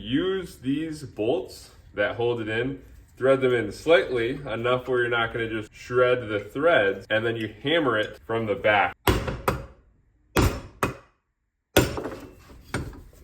use these bolts that hold it in, thread them in slightly, enough where you're not gonna just shred the threads, and then you hammer it from the back.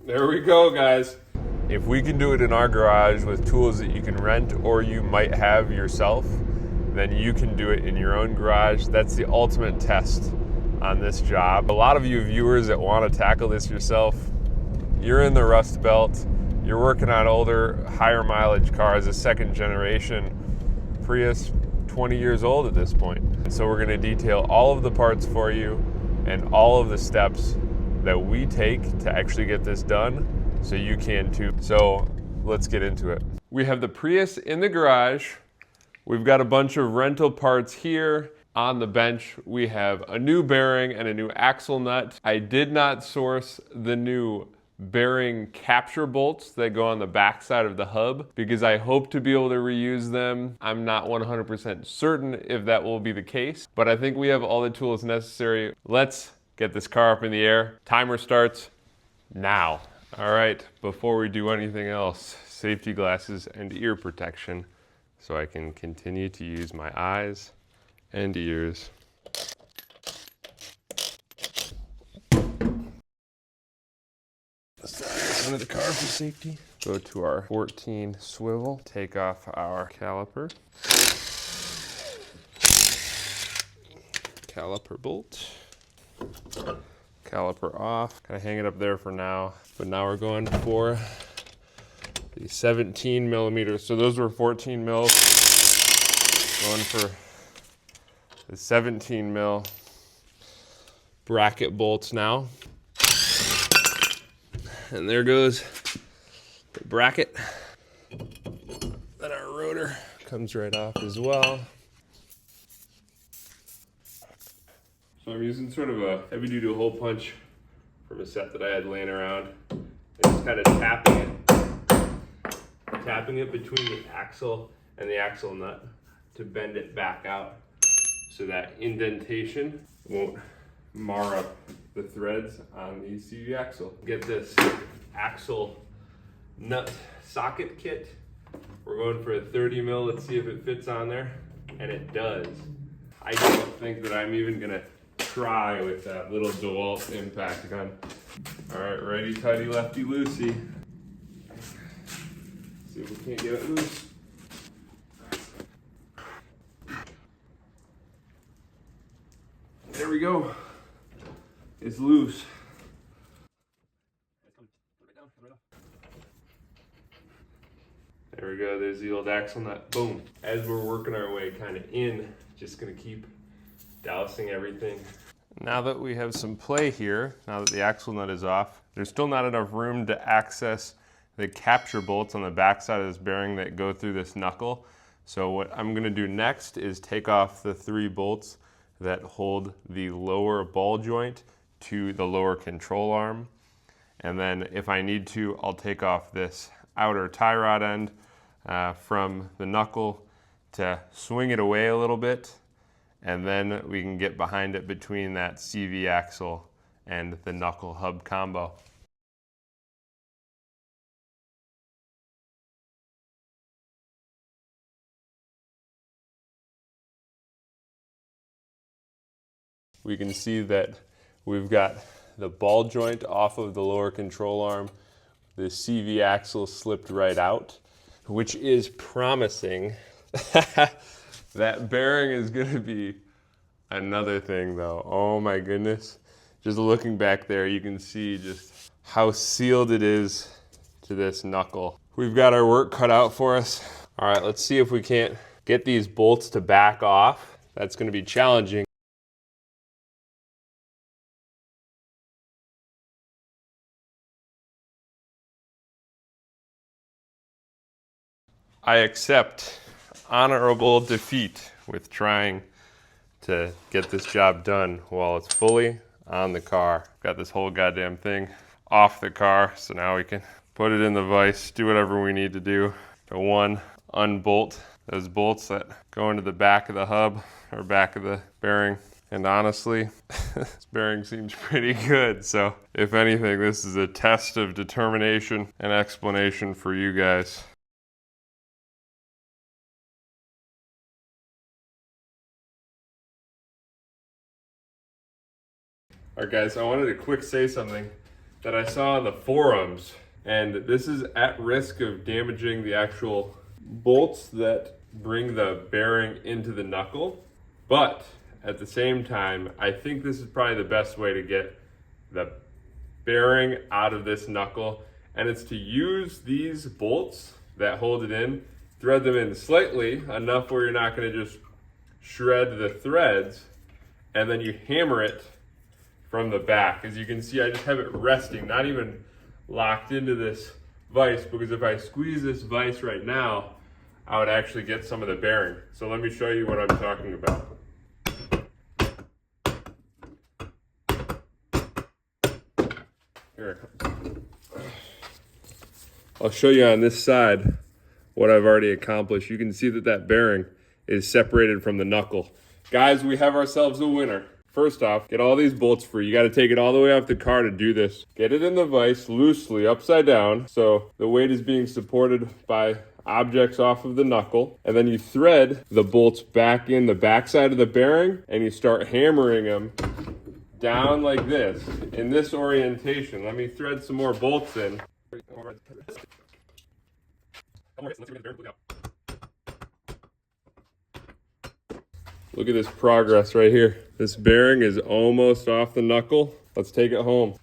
There we go, guys. If we can do it in our garage with tools that you can rent or you might have yourself, then you can do it in your own garage. That's the ultimate test on this job. A lot of you viewers that want to tackle this yourself, you're in the Rust Belt, you're working on older, higher mileage cars, a second generation Prius, 20 years old at this point. And so we're gonna detail all of the parts for you and all of the steps that we take to actually get this done so you can too. So let's get into it. We have the Prius in the garage. We've got a bunch of rental parts here. On the bench, we have a new bearing and a new axle nut. I did not source the new bearing capture bolts that go on the back side of the hub because I hope to be able to reuse them. I'm not 100% certain if that will be the case, but I think we have all the tools necessary. Let's get this car up in the air. Timer starts now. All right, before we do anything else, safety glasses and ear protection so I can continue to use my eyes and ears. Under the car for safety. Go to our 14 swivel, take off our caliper. Caliper bolt. Caliper off. Kind of hang it up there for now. But now we're going for the 17 millimeters. So those were 14 mils. Going for the 17 mil bracket bolts now. And there goes the bracket. Then our rotor comes right off as well. So I'm using sort of a heavy duty hole punch from a set that I had laying around. And just kind of tapping it between the axle and the axle nut to bend it back out so that indentation won't mar up the threads on the CV axle. Get this axle nut socket kit. We're going for a 30 mil. Let's see if it fits on there. And it does. I don't think that I'm even gonna try with that little DeWalt impact gun. All right, righty tighty, lefty loosey. See if we can't get it loose. There we go. It's loose. There we go, there's the old axle nut, boom. As we're working our way kind of in, just gonna keep dousing everything. Now that we have some play here, now that the axle nut is off, there's still not enough room to access the capture bolts on the back side of this bearing that go through this knuckle. So what I'm gonna do next is take off the 3 bolts that hold the lower ball joint to the lower control arm. And then if I need to, I'll take off this outer tie rod end from the knuckle to swing it away a little bit. And then we can get behind it between that CV axle and the knuckle hub combo. We can see that we've got the ball joint off of the lower control arm. The CV axle slipped right out, which is promising. That bearing is gonna be another thing though. Oh my goodness. Just looking back there, you can see just how sealed it is to this knuckle. We've got our work cut out for us. All right, let's see if we can't get these bolts to back off. That's gonna be challenging. I accept honorable defeat with trying to get this job done while it's fully on the car. Got this whole goddamn thing off the car, so now we can put it in the vise, do whatever we need to do. To one, unbolt those bolts that go into the back of the hub or back of the bearing, And honestly, this bearing seems pretty good. So if anything, this is a test of determination and explanation for you guys. All right, guys, I wanted to quick say something that I saw on the forums, and this is at risk of damaging the actual bolts that bring the bearing into the knuckle. But at the same time, I think this is probably the best way to get the bearing out of this knuckle, and it's to use these bolts that hold it in, thread them in slightly enough where you're not going to just shred the threads, and then you hammer it from the back. As you can see, I just have it resting, not even locked into this vise, because if I squeeze this vise right now, I would actually get some of the bearing. So let me show you what I'm talking about. Here it comes. I'll show you on this side what I've already accomplished. You can see that that bearing is separated from the knuckle. Guys, we have ourselves a winner. First off, get all these bolts free. You got to take it all the way off the car to do this. Get it in the vise loosely, upside down, so the weight is being supported by objects off of the knuckle. And then you thread the bolts back in the backside of the bearing, and you start hammering them down like this, in this orientation. Let me thread some more bolts in. Look at this progress right here. This bearing is almost off the knuckle. Let's take it home.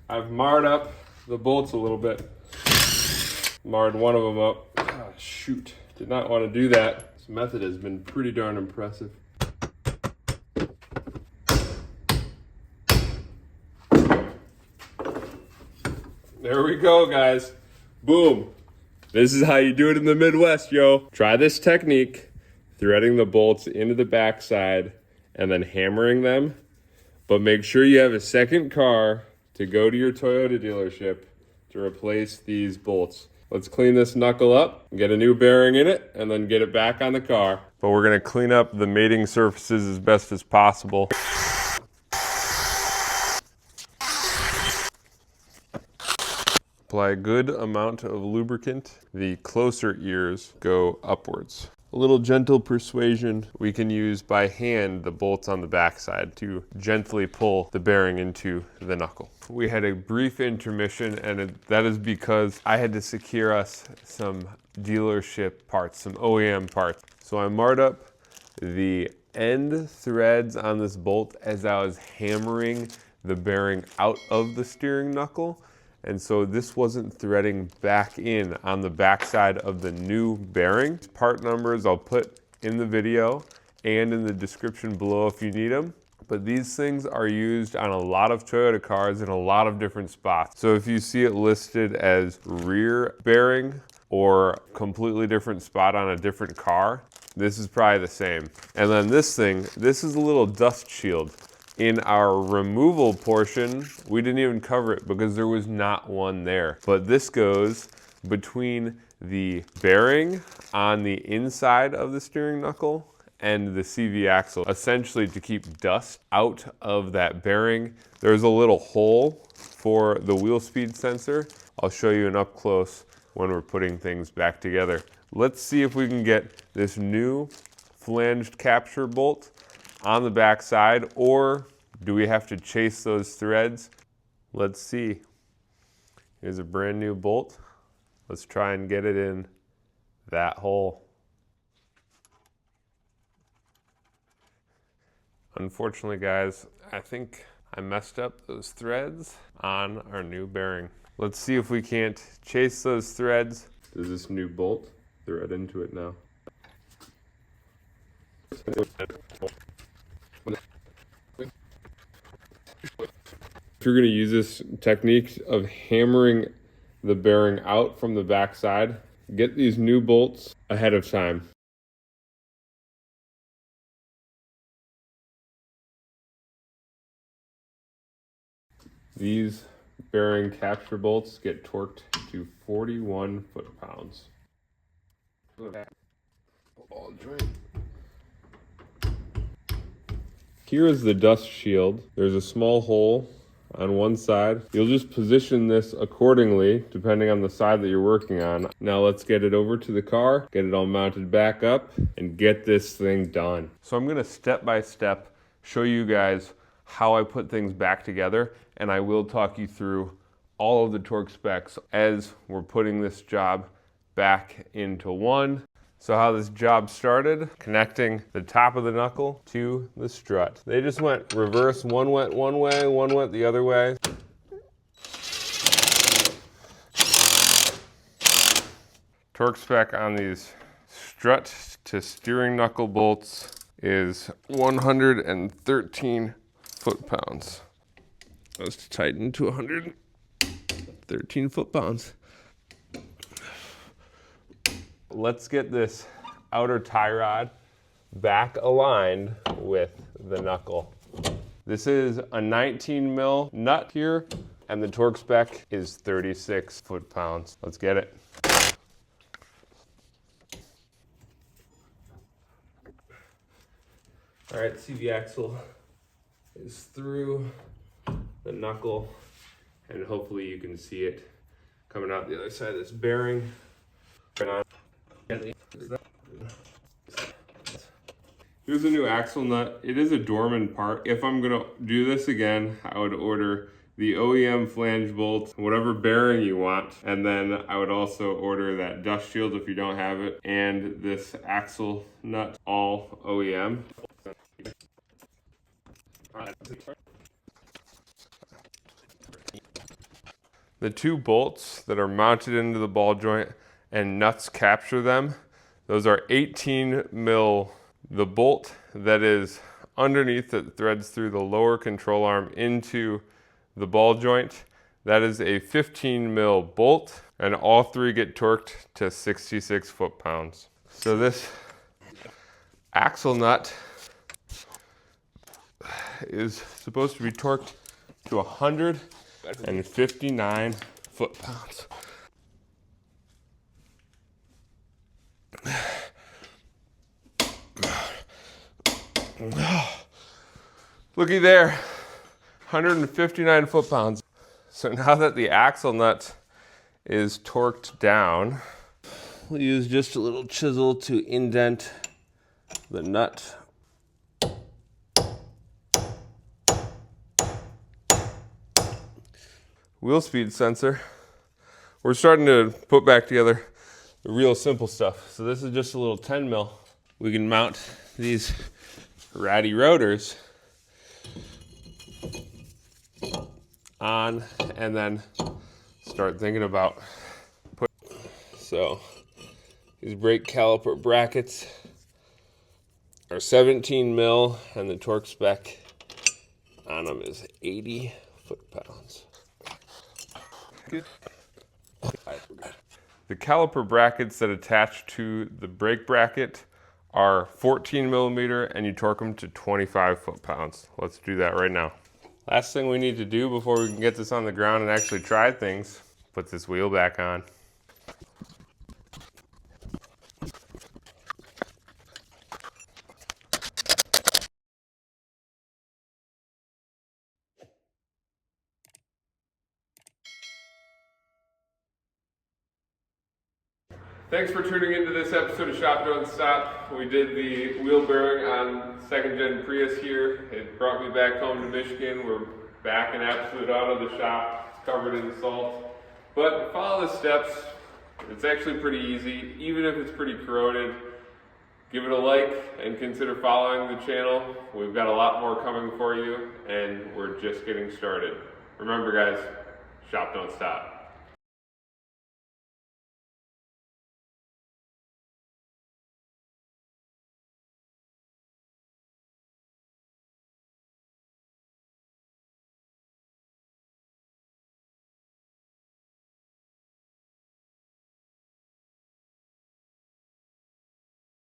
I've marred up the bolts a little bit. Marred one of them up. Ah, shoot, did not want to do that. This method has been pretty darn impressive. There we go, guys. Boom. This is how you do it in the Midwest, yo. Try this technique. Threading the bolts into the backside and then hammering them. But make sure you have a second car to go to your Toyota dealership to replace these bolts. Let's clean this knuckle up, get a new bearing in it, and then get it back on the car. But we're gonna clean up the mating surfaces as best as possible. Apply a good amount of lubricant. The closer ears go upwards. A little gentle persuasion we can use by hand, the bolts on the backside, to gently pull the bearing into the knuckle. We had a brief intermission, and that is because I had to secure us some dealership parts, some OEM parts. So I marred up the end threads on this bolt as I was hammering the bearing out of the steering knuckle. And so this wasn't threading back in on the backside of the new bearing. Part numbers I'll put in the video and in the description below if you need them. But these things are used on a lot of Toyota cars in a lot of different spots. So if you see it listed as rear bearing or completely different spot on a different car, this is probably the same. And then this thing, this is a little dust shield. In our removal portion, we didn't even cover it because there was not one there. But this goes between the bearing on the inside of the steering knuckle and the CV axle, essentially to keep dust out of that bearing. There's a little hole for the wheel speed sensor. I'll show you an up close when we're putting things back together. Let's see if we can get this new flanged capture bolt on the back side, or do we have to chase those threads? Let's see. Here's a brand new bolt. Let's try and get it in that hole. Unfortunately, guys, I think I messed up those threads on our new bearing. Let's see if we can't chase those threads. Does this new bolt thread into it now? If you're going to use this technique of hammering the bearing out from the backside, get these new bolts ahead of time. These bearing capture bolts get torqued to 41 foot-pounds. Ball joint. Here is the dust shield. There's a small hole on one side. You'll just position this accordingly depending on the side that you're working on. Now let's get it over to the car, get it all mounted back up, and get this thing done. So I'm gonna step by step show you guys how I put things back together, and I will talk you through all of the torque specs as we're putting this job back into one. So how this job started, connecting the top of the knuckle to the strut. They just went reverse, one went one way, one went the other way. Torque spec on these strut to steering knuckle bolts is 113 foot-pounds. Let's tighten to 113 foot-pounds. Let's get this outer tie rod back aligned with the knuckle. This is a 19 mil nut here, and the torque spec is 36 foot-pounds. Let's get it. All right, CV axle is through the knuckle, and hopefully you can see it coming out the other side of this bearing. Here's a new axle nut. It is a Dorman part. If I'm gonna do this again, I would order the OEM flange bolt, whatever bearing you want, and then I would also order that dust shield if you don't have it, and this axle nut, all OEM. The two bolts that are mounted into the ball joint and nuts capture them, those are 18 mil. The bolt that is underneath that threads through the lower control arm into the ball joint, that is a 15 mil bolt, and all three get torqued to 66 foot-pounds. So this axle nut is supposed to be torqued to 159 foot-pounds. Looky there, 159 foot-pounds. So now that the axle nut is torqued down, we'll use just a little chisel to indent the nut. Wheel speed sensor. We're starting to put back together the real simple stuff. So this is just a little 10 mil. We can mount these ratty rotors on and then start thinking about so these brake caliper brackets are 17 mil and the torque spec on them is 80 foot-pounds. The caliper brackets that attach to the brake bracket are 14 millimeter and you torque them to 25 foot-pounds. Let's do that right now. Last thing we need to do before we can get this on the ground and actually try things, put this wheel back on. Thanks for tuning into this episode of Shop Don't Stop. We did the wheel bearing on 2nd gen Prius here. It brought me back home to Michigan. We're back in Absolute Auto, the shop, covered in salt. But follow the steps. It's actually pretty easy, even if it's pretty corroded. Give it a like and consider following the channel. We've got a lot more coming for you, and we're just getting started. Remember guys, Shop Don't Stop.